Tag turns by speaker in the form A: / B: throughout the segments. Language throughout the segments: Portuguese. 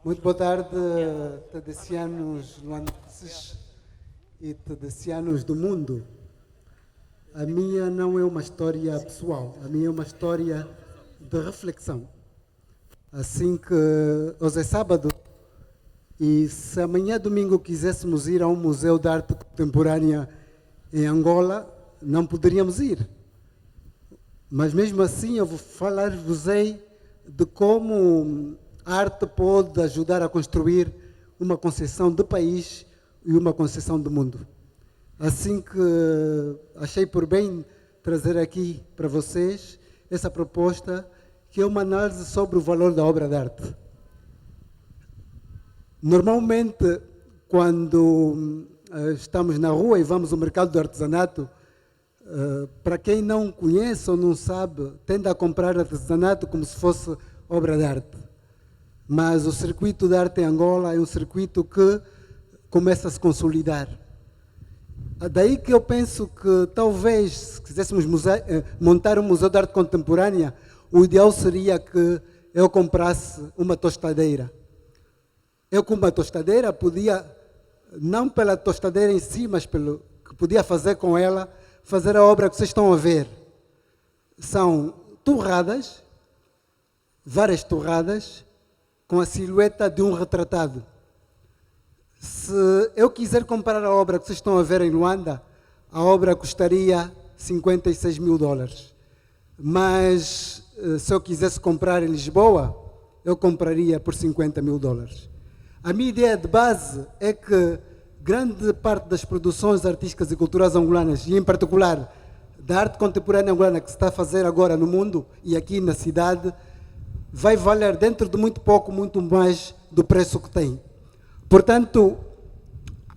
A: Muito boa tarde, tadecianos luandeses e tadecianos do mundo. A minha não é uma história pessoal, a minha é uma história de reflexão. Assim que hoje é sábado, e se amanhã domingo quiséssemos ir a um museu de arte contemporânea em Angola, não poderíamos ir. Mas mesmo assim eu vou falar-vos-ei de como a arte pode ajudar a construir uma concepção de país e uma concepção de mundo. Assim que achei por bem trazer aqui para vocês essa proposta, que é uma análise sobre o valor da obra de arte. Normalmente, quando estamos na rua e vamos ao mercado do artesanato, para quem não conhece ou não sabe, tende a comprar artesanato como se fosse obra de arte. Mas o circuito de arte em Angola é um circuito que começa a se consolidar. Daí que eu penso que talvez, se quiséssemos montar um museu de arte contemporânea, o ideal seria que eu comprasse uma tostadeira. Eu com uma tostadeira podia, não pela tostadeira em si, mas pelo que podia fazer com ela, fazer a obra que vocês estão a ver. São torradas, várias torradas, com a silhueta de um retratado. Se eu quiser comprar a obra que vocês estão a ver em Luanda, a obra custaria $56.000. Mas se eu quisesse comprar em Lisboa, eu compraria por $50.000. A minha ideia de base é que grande parte das produções artísticas e culturais angolanas, e em particular da arte contemporânea angolana que se está a fazer agora no mundo e aqui na cidade, vai valer dentro de muito pouco, muito mais do preço que tem. Portanto,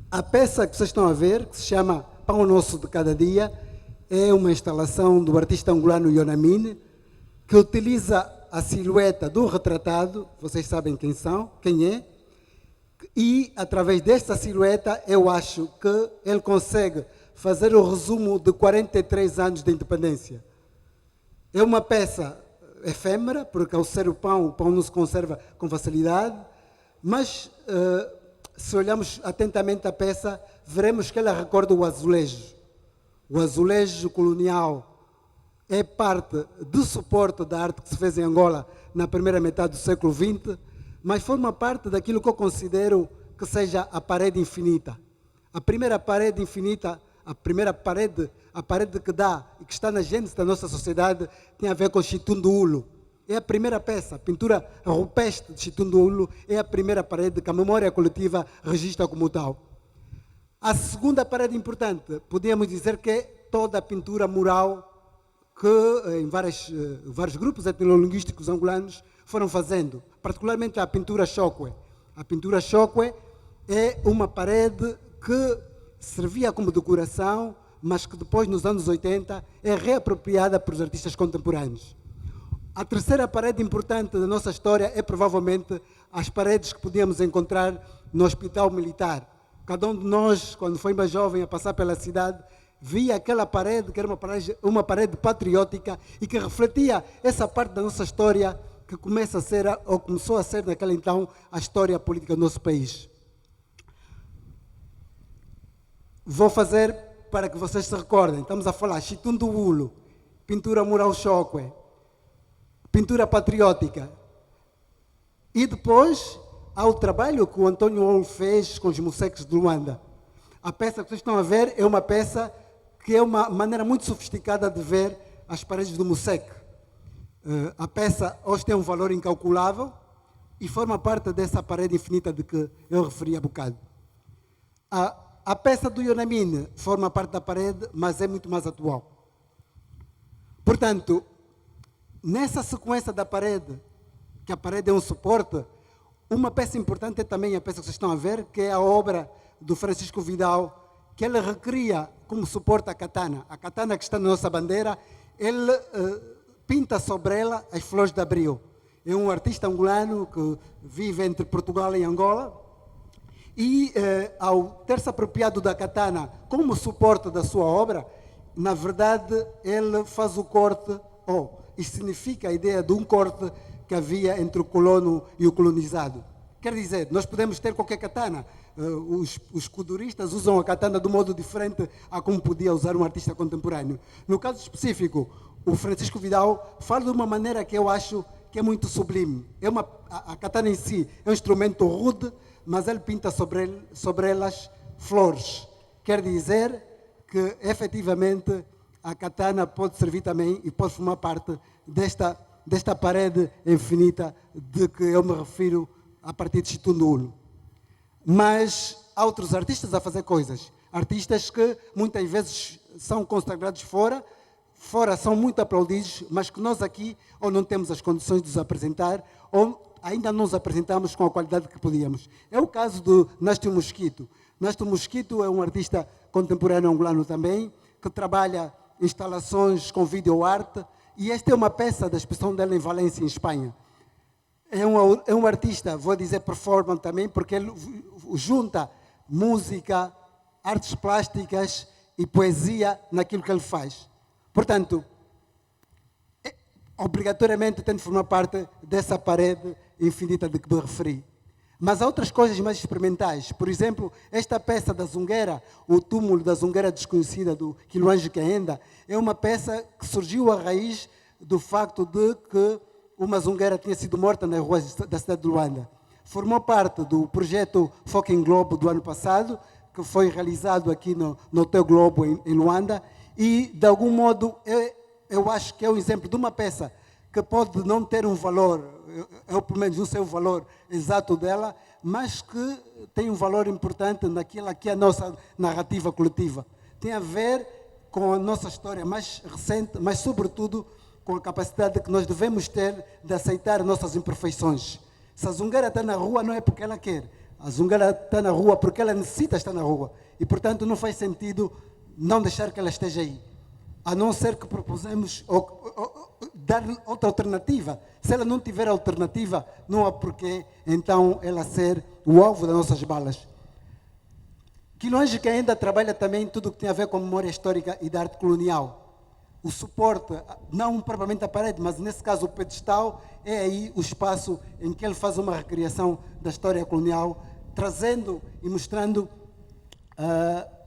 A: a peça que vocês estão a ver, que se chama Pão Nosso de Cada Dia, é uma instalação do artista angolano Yonamine, que utiliza a silhueta do retratado, vocês sabem quem é, e através desta silhueta eu acho que ele consegue fazer o resumo de 43 anos de independência. É uma peça efêmera, porque ao ser o pão não se conserva com facilidade, mas se olharmos atentamente a peça, veremos que ela recorda o azulejo. O azulejo colonial é parte do suporte da arte que se fez em Angola na primeira metade do século XX, mas forma parte daquilo que eu considero que seja a parede infinita. A primeira parede infinita, a parede que dá e que está na gênese da nossa sociedade, tem a ver com Chitundu Ulu. É a primeira peça, a pintura rupestre de Chitundu Ulu é a primeira parede que a memória coletiva registra como tal. A segunda parede importante, podemos dizer que é toda a pintura mural que em vários grupos etnolinguísticos angolanos foram fazendo, particularmente a pintura Chokwe. A pintura Chokwe é uma parede que servia como decoração, mas que depois, nos anos 80, é reapropriada por os artistas contemporâneos. A terceira parede importante da nossa história é provavelmente as paredes que podíamos encontrar no Hospital Militar. Cada um de nós, quando foi mais jovem a passar pela cidade, via aquela parede que era uma parede patriótica e que refletia essa parte da nossa história que começou a ser naquela então a história política do nosso país. Vou fazer para que vocês se recordem. Estamos a falar Chitundu Ulu, pintura mural Chokwe, pintura patriótica. E depois há o trabalho que o Antônio Olo fez com os museques de Luanda. A peça que vocês estão a ver é uma peça que é uma maneira muito sofisticada de ver as paredes do museque. A peça hoje tem um valor incalculável e forma parte dessa parede infinita de que eu referi há bocado. A peça do Yonamine forma parte da parede, mas é muito mais atual. Portanto, nessa sequência da parede, que a parede é um suporte, uma peça importante é também a peça que vocês estão a ver, que é a obra do Francisco Vidal, que ele recria como suporte a katana que está na nossa bandeira, ele pinta sobre ela as flores de abril. É um artista angolano que vive entre Portugal e Angola, e ao ter-se apropriado da katana como suporte da sua obra, na verdade ele faz o corte, e significa a ideia de um corte que havia entre o colono e o colonizado. Quer dizer, nós podemos ter qualquer katana. Os kuduristas usam a katana de um modo diferente a como podia usar um artista contemporâneo. No caso específico, o Francisco Vidal fala de uma maneira que eu acho que é muito sublime. A katana em si é um instrumento rude, mas ele pinta sobre elas flores. Quer dizer que, efetivamente, a katana pode servir também e pode formar parte desta parede infinita de que eu me refiro a partir de Chitundul. Mas há outros artistas a fazer coisas. Artistas que muitas vezes são consagrados fora são muito aplaudidos, mas que nós aqui ou não temos as condições de os apresentar ou ainda não os apresentamos com a qualidade que podíamos. É o caso do Nástio Mosquito. Nástio Mosquito é um artista contemporâneo angolano também, que trabalha instalações com videoarte, e esta é uma peça da exposição dela em Valência, em Espanha. É um artista, vou dizer performance também, porque ele junta música, artes plásticas e poesia naquilo que ele faz. Portanto, obrigatoriamente tem de formar parte dessa parede infinita de que me referi. Mas há outras coisas mais experimentais. Por exemplo, esta peça da Zungueira, o túmulo da Zungueira desconhecida do Quiloange Caenda, é uma peça que surgiu a raiz do facto de que uma zungueira tinha sido morta nas ruas da cidade de Luanda. Formou parte do projeto Fucking Globo do ano passado, que foi realizado aqui no Hotel Globo em Luanda, e de algum modo eu acho que é um exemplo de uma peça que pode não ter um valor, eu pelo menos não sei o valor exato dela, mas que tem um valor importante naquilo que é a nossa narrativa coletiva. Tem a ver com a nossa história mais recente, mas sobretudo com a capacidade que nós devemos ter de aceitar nossas imperfeições. Se a zungueira está na rua, não é porque ela quer. A zungueira está na rua porque ela necessita estar na rua. E, portanto, não faz sentido não deixar que ela esteja aí. A não ser que propusemos dar outra alternativa. Se ela não tiver alternativa, não há porquê, então, ela ser o alvo das nossas balas. Quiloange que ainda trabalha também tudo o que tem a ver com memória histórica e da arte colonial. O suporte, não propriamente a parede, mas nesse caso o pedestal, é aí o espaço em que ele faz uma recriação da história colonial, trazendo e mostrando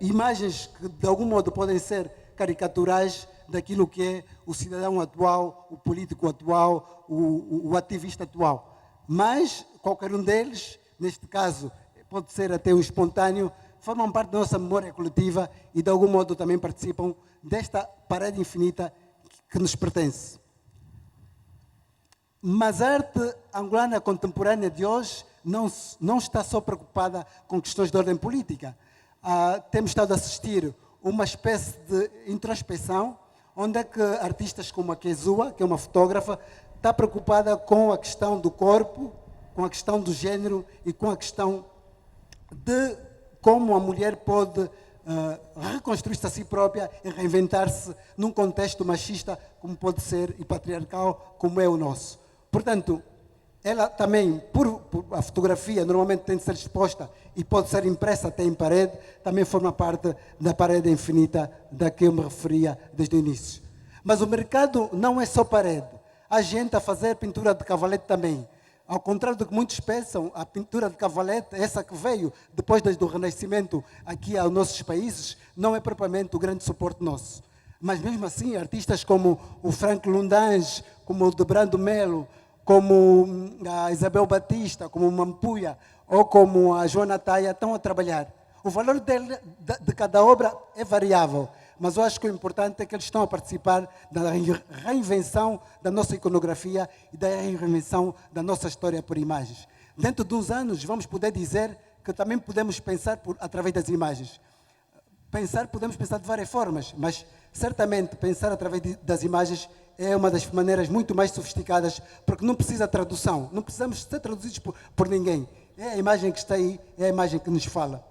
A: imagens que de algum modo podem ser caricaturais daquilo que é o cidadão atual, o político atual, o ativista atual. Mas qualquer um deles, neste caso pode ser até o espontâneo, formam parte da nossa memória coletiva e de algum modo também participam desta parede infinita que nos pertence. Mas a arte angolana contemporânea de hoje não está só preocupada com questões de ordem política. Temos estado a assistir uma espécie de introspecção, onde é que artistas como a Kezua, que é uma fotógrafa, está preocupada com a questão do corpo, com a questão do género e com a questão de como a mulher pode reconstruir-se a si própria e reinventar-se num contexto machista como pode ser e patriarcal como é o nosso. Portanto, ela também, por a fotografia normalmente tem de ser exposta e pode ser impressa até em parede, também forma parte da parede infinita da que eu me referia desde o início. Mas o mercado não é só parede. Há gente a fazer pintura de cavalete também. Ao contrário do que muitos pensam, a pintura de cavalete, essa que veio depois do Renascimento aqui aos nossos países, não é propriamente o grande suporte nosso. Mas mesmo assim, artistas como o Frank Lundange, como o Debrando Melo, como a Isabel Batista, como o Mampuia ou como a Joana Taia estão a trabalhar. O valor de cada obra é variável, mas eu acho que o importante é que eles estão a participar da reinvenção da nossa iconografia e da reinvenção da nossa história por imagens. Dentro de uns anos vamos poder dizer que também podemos pensar através das imagens. Podemos pensar de várias formas, mas certamente pensar através das imagens é uma das maneiras muito mais sofisticadas, porque não precisa de tradução, não precisamos ser traduzidos por ninguém. É a imagem que está aí, é a imagem que nos fala.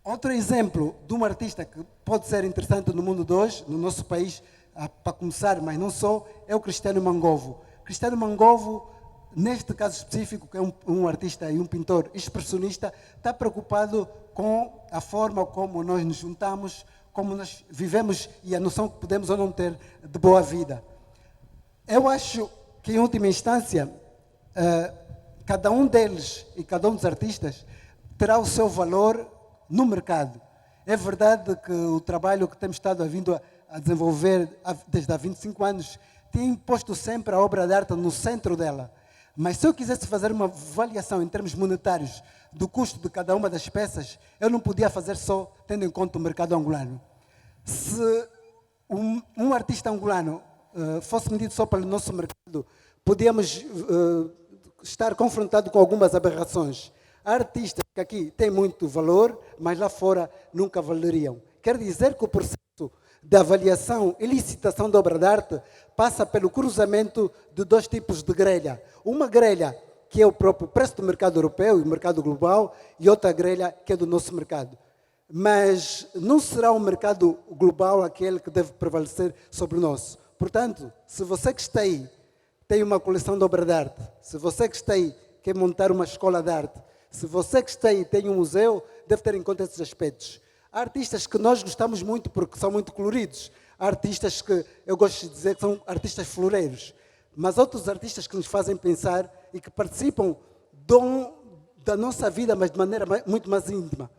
A: Outro exemplo de um artista que pode ser interessante no mundo de hoje, no nosso país, para começar, mas não só, é o Cristiano Mangovo. Cristiano Mangovo, neste caso específico, que é um artista e um pintor expressionista, está preocupado com a forma como nós nos juntamos, como nós vivemos e a noção que podemos ou não ter de boa vida. Eu acho que, em última instância, cada um deles e cada um dos artistas terá o seu valor no mercado. É verdade que o trabalho que temos estado a desenvolver desde há 25 anos tem posto sempre a obra de arte no centro dela. Mas se eu quisesse fazer uma avaliação em termos monetários do custo de cada uma das peças, eu não podia fazer só tendo em conta o mercado angolano. Se um artista angolano fosse medido só pelo nosso mercado, podíamos estar confrontado com algumas aberrações. Há artistas que aqui têm muito valor, mas lá fora nunca valeriam. Quer dizer que o processo de avaliação e licitação da obra de arte passa pelo cruzamento de dois tipos de grelha. Uma grelha que é o próprio preço do mercado europeu e o mercado global, e outra grelha que é do nosso mercado. Mas não será o mercado global aquele que deve prevalecer sobre o nosso. Portanto, se você que está aí tem uma coleção de obra de arte, se você que está aí quer montar uma escola de arte, se você que está aí tem um museu, deve ter em conta esses aspectos. Há artistas que nós gostamos muito porque são muito coloridos. Há artistas que eu gosto de dizer que são artistas floreiros. Mas outros artistas que nos fazem pensar e que participam da nossa vida, mas de maneira muito mais íntima.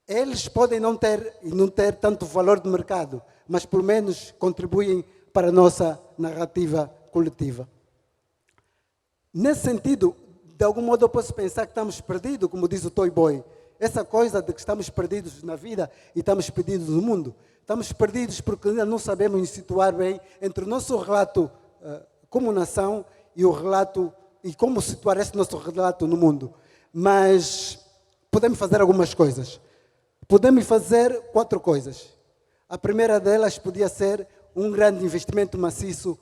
A: Eles podem não ter tanto valor de mercado, mas pelo menos contribuem para a nossa narrativa coletiva. Nesse sentido, de algum modo eu posso pensar que estamos perdidos, como diz o Toy Boy. Essa coisa de que estamos perdidos na vida e estamos perdidos no mundo. Estamos perdidos porque ainda não sabemos nos situar bem entre o nosso relato como nação e o relato e como situar esse nosso relato no mundo. Mas podemos fazer algumas coisas. Podemos fazer 4 coisas. A primeira delas podia ser um grande investimento maciço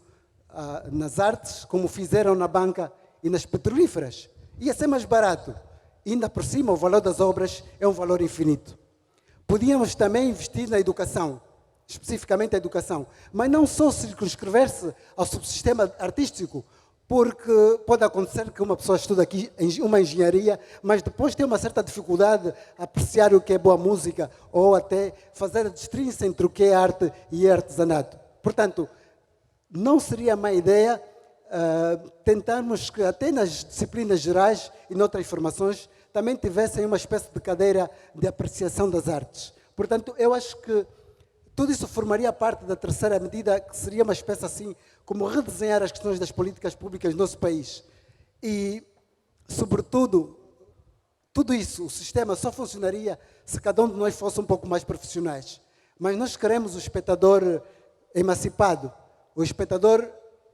A: nas artes, como fizeram na banca e nas petrolíferas. Ia ser mais barato. E ainda por cima, o valor das obras é um valor infinito. Podíamos também investir na educação, especificamente a educação, mas não só circunscrever-se ao subsistema artístico, porque pode acontecer que uma pessoa estuda aqui uma engenharia, mas depois tem uma certa dificuldade a apreciar o que é boa música ou até fazer a distinção entre o que é arte e artesanato. Portanto, não seria má ideia tentarmos que até nas disciplinas gerais e noutras formações também tivessem uma espécie de cadeira de apreciação das artes. Portanto, eu acho que tudo isso formaria parte da terceira medida, que seria uma espécie assim, como redesenhar as questões das políticas públicas no nosso país. E, sobretudo, tudo isso, o sistema só funcionaria se cada um de nós fosse um pouco mais profissionais. Mas nós queremos o espectador emancipado. O espectador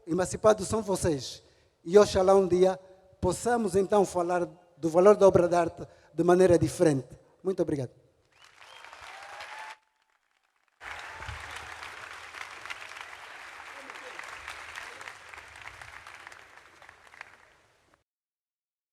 A: emancipados são vocês. E oxalá um dia possamos então falar do valor da obra de arte de maneira diferente. Muito obrigado.